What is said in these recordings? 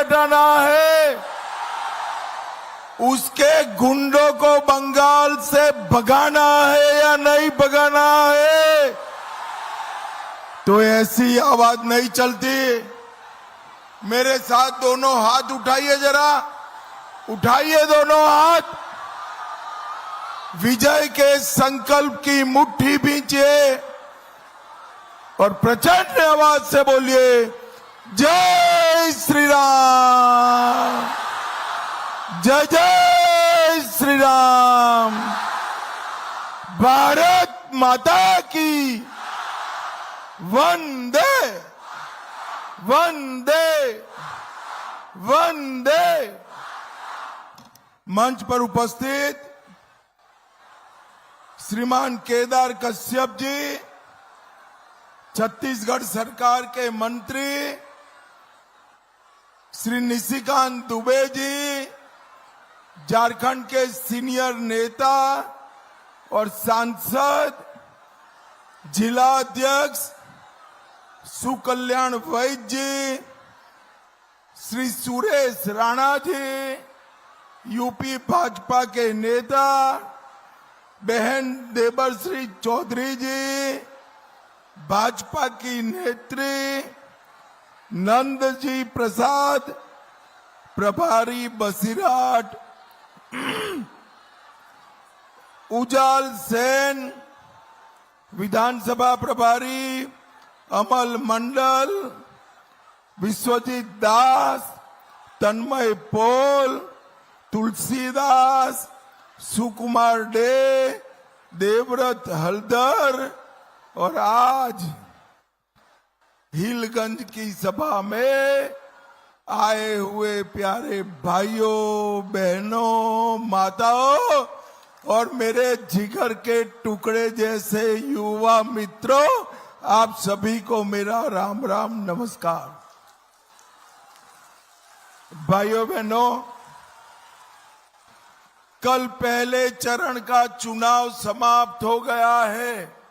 हटाना है, उसके गुंडों को बंगाल से भगाना है या नहीं भगाना है, तो ऐसी आवाज नहीं चलती। मेरे साथ दोनों हाथ उठाइए, जरा उठाइए दोनों हाथ, विजय के संकल्प की मुट्ठी भींचिए और प्रचंड आवाज से बोलिए, जय श्री राम, जय जय श्री राम, भारत माता की वंदे वंदे वंदे। मंच पर उपस्थित श्रीमान केदार कश्यप जी, छत्तीसगढ़ सरकार के मंत्री श्री निशिकांत दुबे जी, झारखंड के सीनियर नेता और सांसद जिला अध्यक्ष सुकल्याण वैद्य जी, श्री सुरेश राणा जी, यूपी भाजपा के नेता बहन देबश्री चौधरी जी, भाजपा की नेत्री नंद जी प्रसाद, प्रभारी बसीराट, उजाल सेन, विधानसभा प्रभारी अमल मंडल, विश्वजीत दास, तन्मय पोल, तुलसीदास, सुकुमार डे, देवव्रत हलदर और आज हिलगंज की सभा में आए हुए प्यारे भाइयों बहनों माताओं और मेरे जिगर के टुकड़े जैसे युवा मित्रों, आप सभी को मेरा राम राम नमस्कार। भाइयों बहनों, कल पहले चरण का चुनाव समाप्त हो गया है।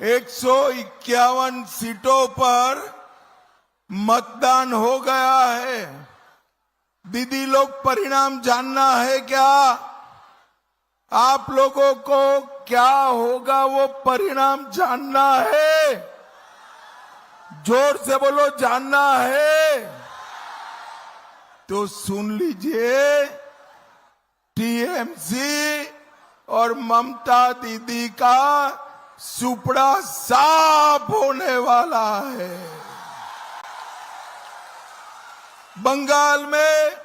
151 सीटों पर मतदान हो गया है। दीदी लोग, परिणाम जानना है क्या? आप लोगों को क्या होगा वो परिणाम जानना है? जोर से बोलो, जानना है? तो सुन लीजिए, टीएमसी और ममता दीदी का सुपड़ा साफ होने वाला है। बंगाल में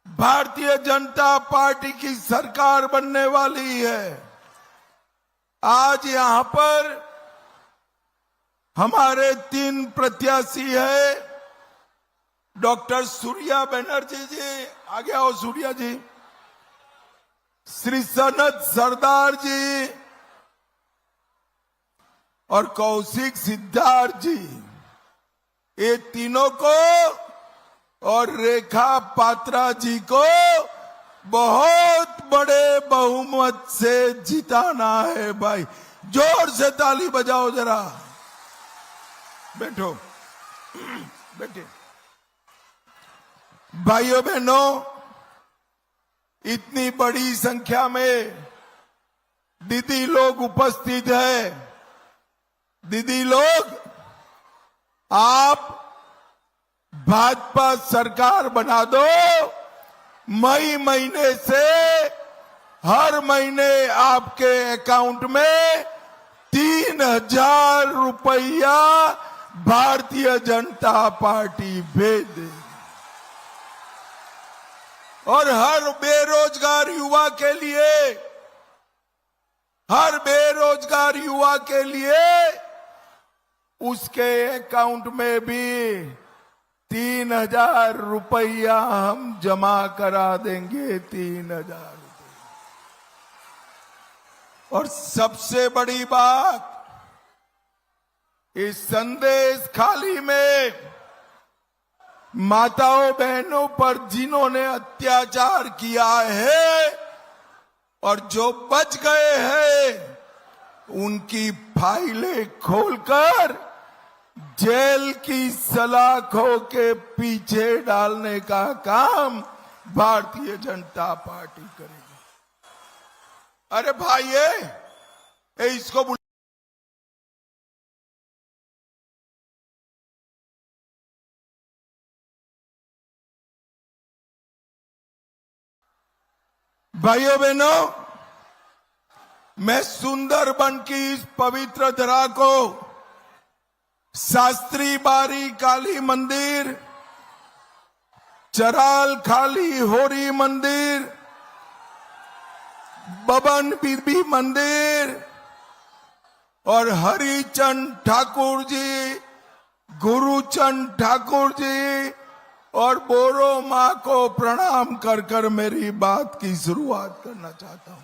भारतीय जनता पार्टी की सरकार बनने वाली है। आज यहां पर हमारे 3 प्रत्याशी है। डॉक्टर सूर्या बनर्जी जी, आगे आओ सूर्या जी, श्री सनत सरदार जी और कौशिक सिद्धार्थ जी, ये तीनों को और रेखा पात्रा जी को बहुत बड़े बहुमत से जिताना है। भाई जोर से ताली बजाओ जरा। बैठो, बैठे। भाइयों बहनों, इतनी बड़ी संख्या में दीदी लोग उपस्थित है। दीदी लोग, आप भाजपा सरकार बना दो। मई महीने से हर महीने आपके अकाउंट में 3,000 रुपया भारतीय जनता पार्टी भेज दे। और हर बेरोजगार युवा के लिए, हर बेरोजगार युवा के लिए उसके अकाउंट में भी 3,000 रुपया हम जमा करा देंगे। 3,000 रुपया। और सबसे बड़ी बात, इस संदेश खाली में माताओं बहनों पर जिन्होंने अत्याचार किया है और जो बच गए हैं, उनकी फाइलें खोलकर जेल की सलाखों के पीछे डालने का काम भारतीय जनता पार्टी करेगी। अरे भाई ये इसको भाइयों बहनों, मैं सुंदरबन की इस पवित्र धरा को शास्त्री बारी काली मंदिर, चराल खाली होरी मंदिर, बबन बीबी मंदिर और हरिचंद ठाकुर जी, गुरुचंद ठाकुर जी और बोरो मां को प्रणाम कर कर मेरी बात की शुरुआत करना चाहता हूं।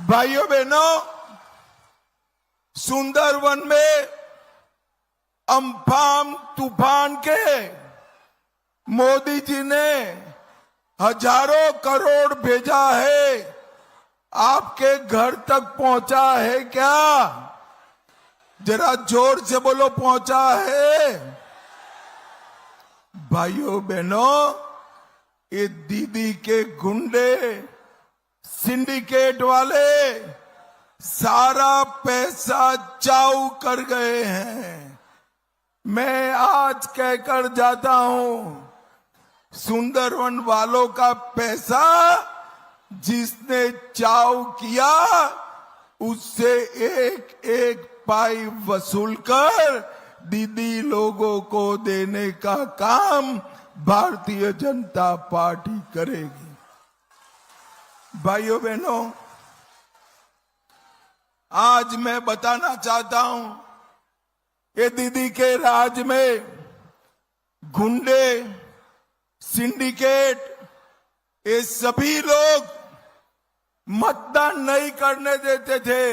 भाइयों बहनों, सुंदरवन में अम्फान तूफान के मोदी जी ने हजारों करोड़ भेजा है, आपके घर तक पहुंचा है क्या? जरा जोर से बोलो, पहुंचा है? भाइयों बहनों, ये दीदी के गुंडे, सिंडिकेट वाले सारा पैसा चाऊ कर गए हैं। मैं आज कहकर जाता हूं, सुंदरवन वालों का पैसा जिसने चाऊ किया उससे एक एक पाई वसूल कर दीदी लोगों को देने का काम भारतीय जनता पार्टी करेगी। भाइयों बहनों, आज मैं बताना चाहता हूं, ये दीदी के राज में गुंडे, सिंडिकेट, ये सभी लोग मतदान नहीं करने देते थे।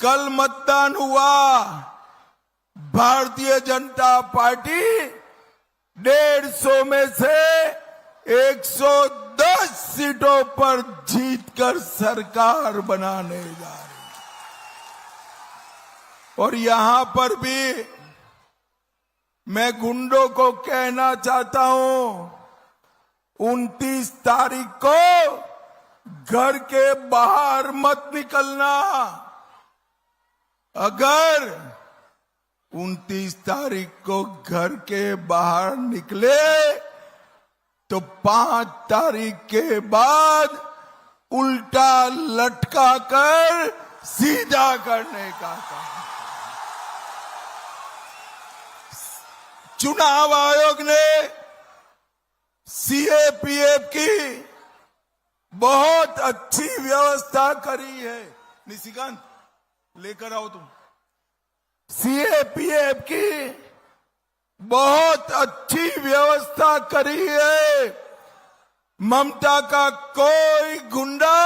कल मतदान हुआ, भारतीय जनता पार्टी 150 में से 110 सीटों पर जीतकर सरकार बनाने जा रही। और यहां पर भी मैं गुंडों को कहना चाहता हूं, 29 तारीख को घर के बाहर मत निकलना। अगर 29 तारीख को घर के बाहर निकले तो 5 तारीख के बाद उल्टा लटका कर सीधा करने का काम। चुनाव आयोग ने सीएपीएफ की बहुत अच्छी व्यवस्था करी है। निशिकांत, लेकर आओ तुम। सीएपीएफ की बहुत अच्छी व्यवस्था करी है। ममता का कोई गुंडा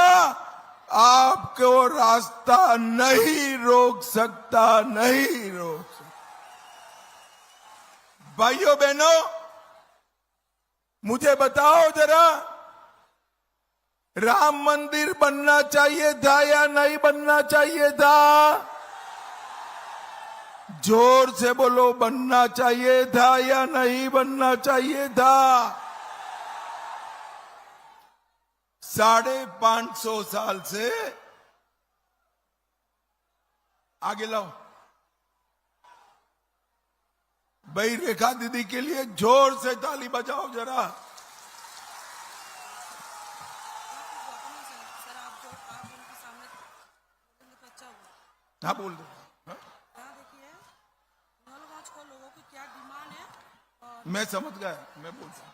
आपको रास्ता नहीं रोक सकता, नहीं रोक सकता। भाइयों बहनों, मुझे बताओ जरा, राम मंदिर बनना चाहिए था या नहीं बनना चाहिए था? जोर से बोलो, बनना चाहिए था या नहीं बनना चाहिए था? 550 साल से आगे लाओ भाई। रेखा दीदी के लिए जोर से ताली बजाओ जरा। हाँ, बोल दो। लोगों की क्या डिमांड है? मैं समझ गया, मैं बोल सकता।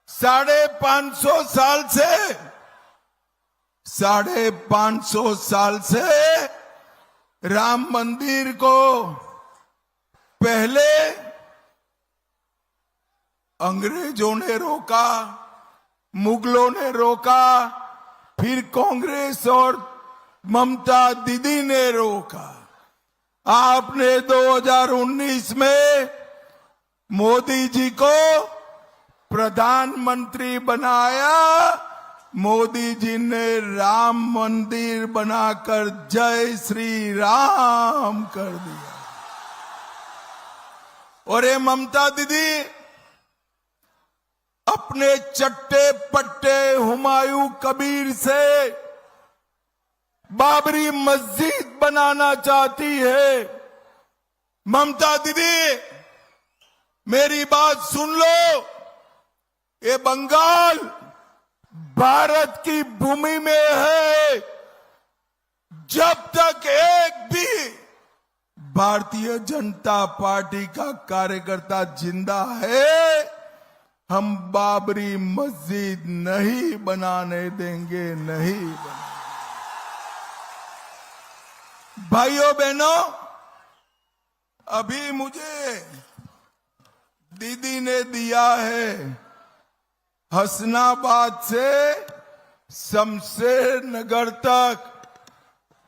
550 साल से 550 साल से राम मंदिर को पहले अंग्रेजों ने रोका, मुगलों ने रोका, फिर कांग्रेस और ममता दीदी ने रोका। आपने 2019 में मोदी जी को प्रधानमंत्री बनाया मोदी जी ने राम मंदिर बनाकर जय श्री राम कर दिया। और ये ममता दीदी अपने चट्टे पट्टे हुमायूं कबीर से बाबरी मस्जिद बनाना चाहती है। ममता दीदी मेरी बात सुन लो, ये बंगाल भारत की भूमि में है। जब तक एक भी भारतीय जनता पार्टी का कार्यकर्ता जिंदा है, हम बाबरी मस्जिद नहीं बनाने देंगे, नहीं बनाने। भाइयों बहनों, अभी मुझे दीदी ने दिया है हसनाबाद से शमशेर नगर तक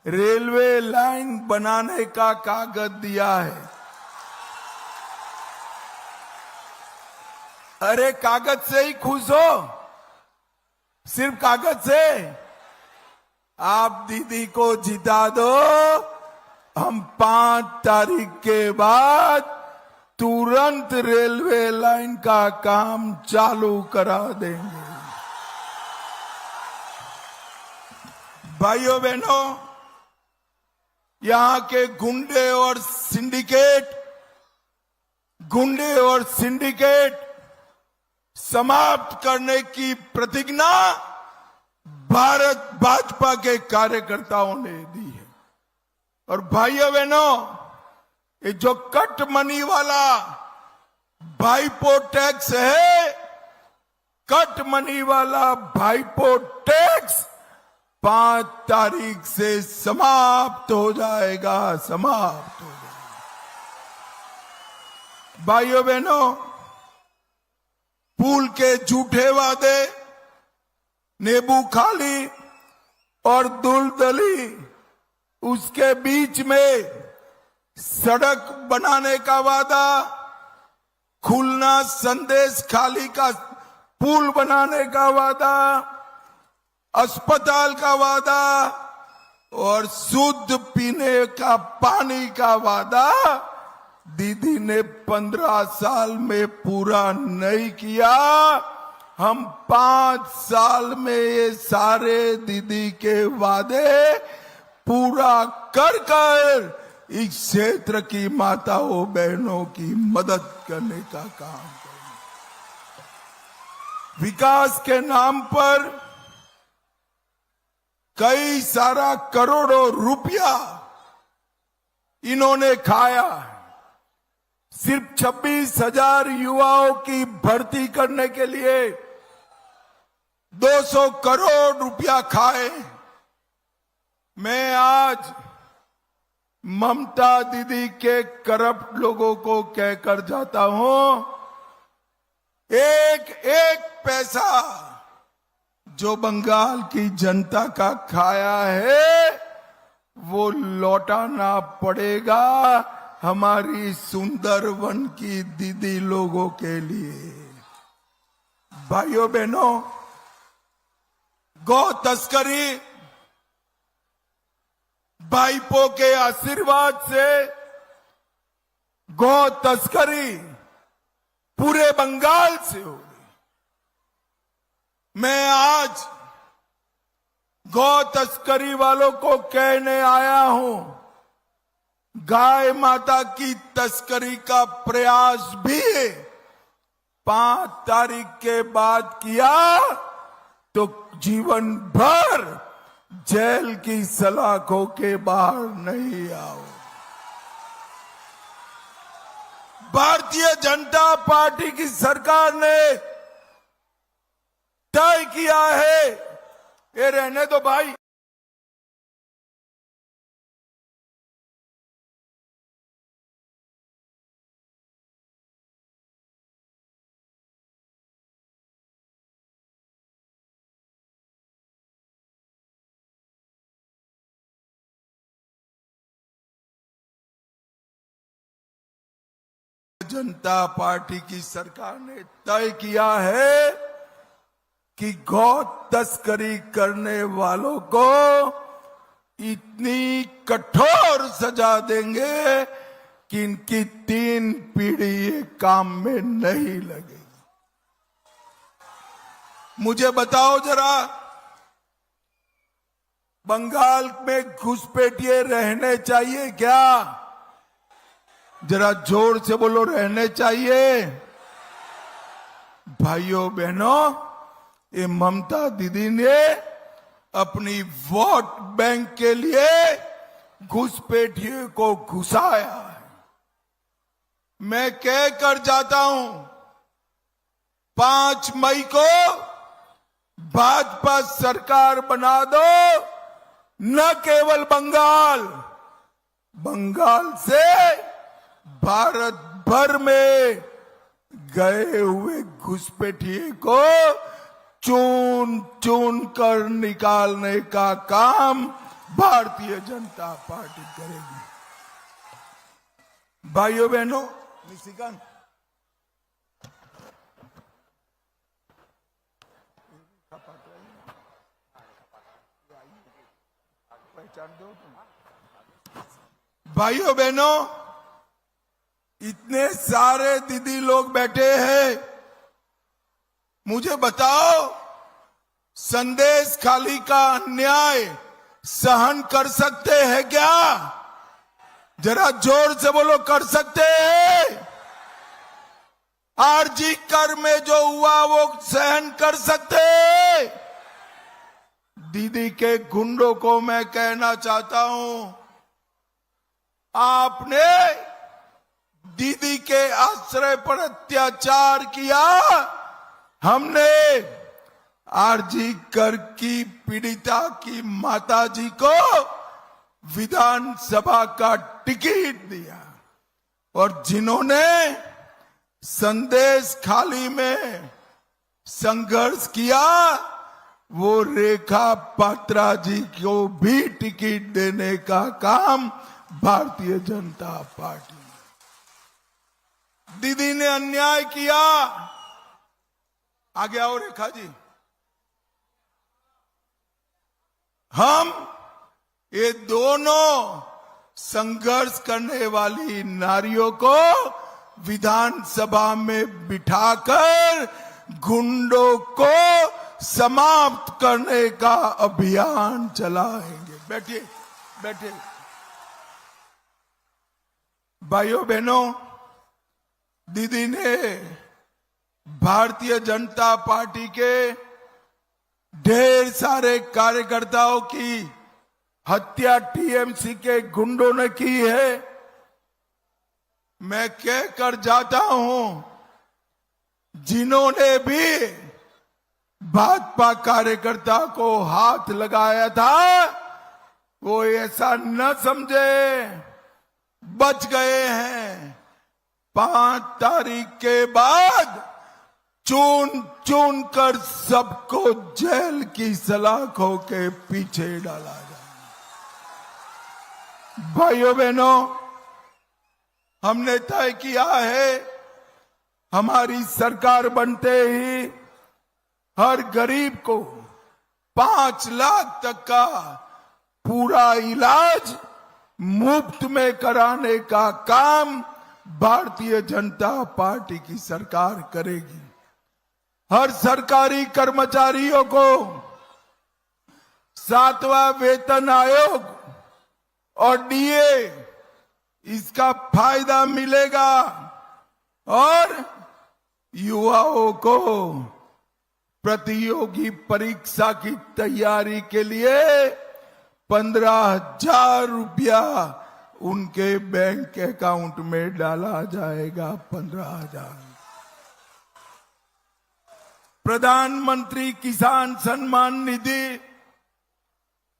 रेलवे लाइन बनाने का कागज दिया है। अरे कागज से ही खुश हो? सिर्फ कागज से? आप दीदी को जिता दो, हम 5 तारीख के बाद तुरंत रेलवे लाइन का काम चालू करा देंगे। भाइयों बहनों, यहां के गुंडे और सिंडिकेट समाप्त करने की प्रतिज्ञा भारत भाजपा के कार्यकर्ताओं ने दी है। और भाइयों बहनों, ये जो कट मनी वाला भाईपो टैक्स है, कट मनी वाला भाईपो टैक्स 5 तारीख से समाप्त हो जाएगा, समाप्त हो जाएगा। भाइयों बहनों, पुल के झूठे वादे, नेबू खाली और दुलदली, उसके बीच में सड़क बनाने का वादा, खुलना संदेश खाली का पुल बनाने का वादा, अस्पताल का वादा और शुद्ध पीने का पानी का वादा दीदी ने 15 साल में पूरा नहीं किया। हम 5 साल में ये सारे दीदी के वादे पूरा कर इस क्षेत्र की माताओं बहनों की मदद करने का काम करेंगे। विकास के नाम पर कई सारा करोड़ों रुपया इन्होंने खाया। सिर्फ 26,000 युवाओं की भर्ती करने के लिए 200 करोड़ रुपया खाए। मैं आज ममता दीदी के करप्ट लोगों को कहकर जाता हूं, एक एक पैसा जो बंगाल की जनता का खाया है वो लौटाना पड़ेगा हमारी सुंदरवन की दीदी लोगों के लिए। भाइयों बहनों, गौ तस्करी भाईपो के आशीर्वाद से गौ तस्करी पूरे बंगाल से हो रही। मैं आज गौ तस्करी वालों को कहने आया हूं, गाय माता की तस्करी का प्रयास भी 5 तारीख के बाद किया तो जीवन भर जेल की सलाखों के बाहर नहीं आओ। भारतीय जनता पार्टी की सरकार ने तय किया है, ये रहने दो भाई, जनता पार्टी की सरकार ने तय किया है कि गौ तस्करी करने वालों को इतनी कठोर सजा देंगे कि इनकी 3 पीढ़ी ये काम में नहीं लगेगी। मुझे बताओ जरा, बंगाल में घुसपैठिए रहने चाहिए क्या? जरा जोर से बोलो, रहने चाहिए? भाइयों बहनों, ये ममता दीदी ने अपनी वोट बैंक के लिए घुसपैठिए को घुसाया है। मैं कह कर जाता हूं, 5 मई को भाजपा सरकार बना दो, न केवल बंगाल से भारत भर में गए हुए घुसपैठिए को चुन चुन कर निकालने का काम भारतीय जनता पार्टी करेगी। भाइयों बहनों, निशिकांत पहचान दो तुम। भाइयों बहनों, इतने सारे दीदी लोग बैठे हैं, मुझे बताओ, संदेश खाली का अन्याय सहन कर सकते हैं क्या? जरा जोर से बोलो, कर सकते हैं? आरजी कर में जो हुआ वो सहन कर सकते हैं? दीदी के गुंडों को मैं कहना चाहता हूं, आपने दीदी के आश्रय पर अत्याचार किया, हमने आरजी कर की पीड़िता की माताजी को विधानसभा का टिकट दिया, और जिन्होंने संदेश खाली में संघर्ष किया, वो रेखा पात्रा जी को भी टिकट देने का काम भारतीय जनता पार्टी। दीदी ने अन्याय किया। आगे आओ रेखा जी। हम ये दोनों संघर्ष करने वाली नारियों को विधानसभा में बिठाकर गुंडों को समाप्त करने का अभियान चलाएंगे। बैठिए, बैठिए। भाइयों बहनों, दीदी ने भारतीय जनता पार्टी के ढेर सारे कार्यकर्ताओं की हत्या टीएमसी के गुंडों ने की है। मैं कह कर जाता हूं, जिन्होंने भी भाजपा कार्यकर्ता को हाथ लगाया था, वो ऐसा न समझे बच गए हैं। 5 तारीख के बाद चुन चुन कर सबको जेल की सलाखों के पीछे डाला जाए। भाइयों बहनों, हमने तय किया है, हमारी सरकार बनते ही हर गरीब को 5 लाख तक का पूरा इलाज मुफ्त में कराने का काम भारतीय जनता पार्टी की सरकार करेगी। हर सरकारी कर्मचारियों को 7वां वेतन आयोग और डीए इसका फायदा मिलेगा, और युवाओं को प्रतियोगी परीक्षा की तैयारी के लिए 15,000 रुपया उनके बैंक अकाउंट में डाला जाएगा। 15,000। प्रधानमंत्री किसान सम्मान निधि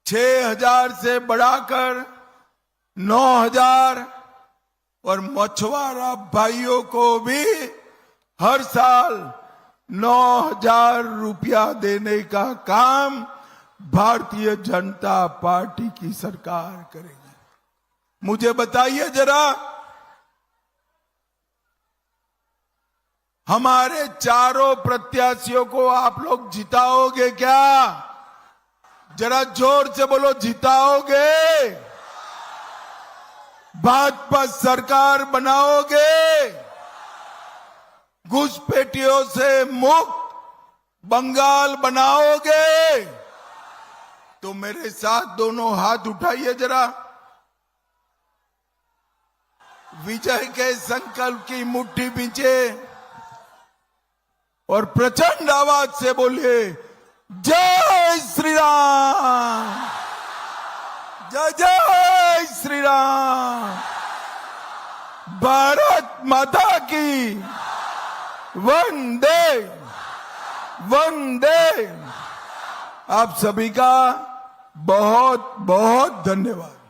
6,000 से बढ़ाकर 9,000, और मछुआरा भाइयों को भी हर साल 9,000 रुपया देने का काम भारतीय जनता पार्टी की सरकार करेगी। मुझे बताइए जरा, हमारे चारों प्रत्याशियों को आप लोग जिताओगे क्या? जरा जोर से बोलो, जिताओगे? भाजपा सरकार बनाओगे? घुसपैठियों से मुक्त बंगाल बनाओगे? तो मेरे साथ दोनों हाथ उठाइए जरा। विजय के संकल्प की मुट्ठी बींचे और प्रचंड आवाज से बोलिए, जय श्री राम, जय जय श्री राम, भारत माता की वंदे वंदे। आप सभी का बहुत बहुत धन्यवाद।